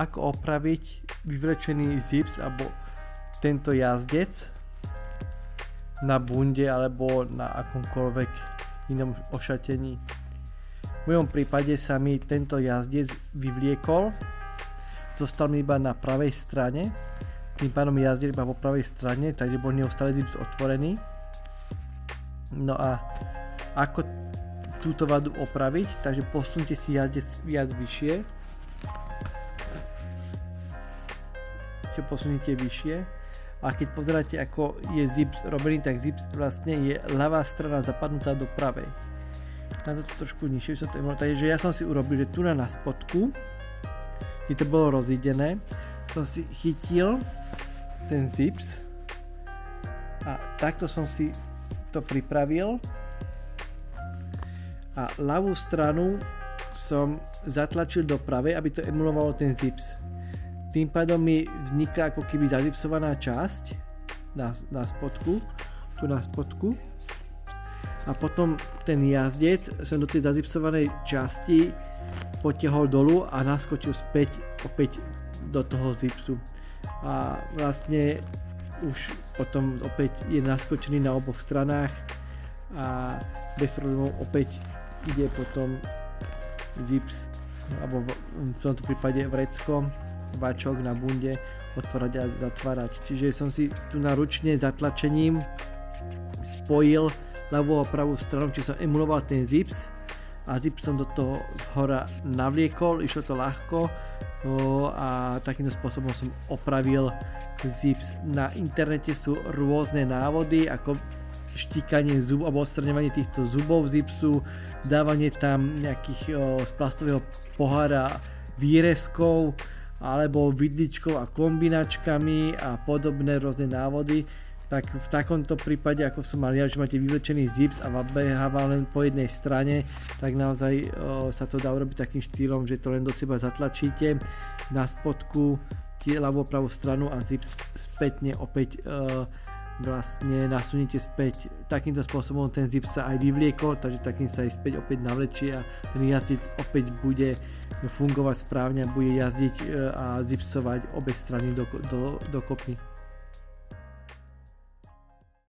ako opraviť vyvlečený zips alebo tento jazdec na bunde alebo na akomkoľvek inom ošatení. V mojom prípade sa mi tento jazdec vyvliekol, zostal mi iba na pravej strane, tým pádom jazdil iba po pravej strane, takže bol neustále zips otvorený. No a ako túto vadu opraviť, takže posunte si jazdec viac vyššie, si ho posuniete vyššie a keď pozeráte, ako je zips robený, tak zips vlastne je ľavá strana zapadnutá do pravej. Na to trošku nižšie som to imel, takže ja som si urobil, že tu na spodku, kde to bolo rozidené, som si chytil ten zips a takto som si to pripravil a ľavú stranu som zatlačil do pravej, aby to emulovalo ten zips. Tým pádom mi vznikla ako keby zazipsovaná časť na spodku, tu na spodku. A potom ten jazdec som do tej zazipsovanej časti potiahol dolu a naskočil späť opäť do toho zipsu. A vlastne už potom opäť je naskočený na oboch stranách a bez problémov opäť ide potom zips, alebo v tomto prípade vrecko, váčok na bunde otvárať a zatvárať. Čiže som si tu na ručne zatlačením spojil ľavú a pravú stranu, čiže som emuloval ten zips a zips som do toho zhora navliekol, išlo to ľahko a takýmto spôsobom som opravil zips. Na internete sú rôzne návody, ako štíkanie zubov alebo odstraňovanie týchto zubov zipsu, dávanie tam nejakých z plastového pohára výrezkov alebo vidličkou a kombinačkami a podobné rôzne návody. Tak v takomto prípade, ako som mal ja, že máte vyvlečený zips a beháva len po jednej strane, tak naozaj sa to dá urobiť takým štýlom, že to len do seba zatlačíte na spodku ľavú a pravú stranu a zips spätne opäť vlastne nasuniete späť. Takýmto spôsobom ten zips sa aj vyvliekol, takže takým sa aj späť opäť navlečie a ten jazdec opäť bude fungovať správne a bude jazdiť a zipsovať obe strany dokopy.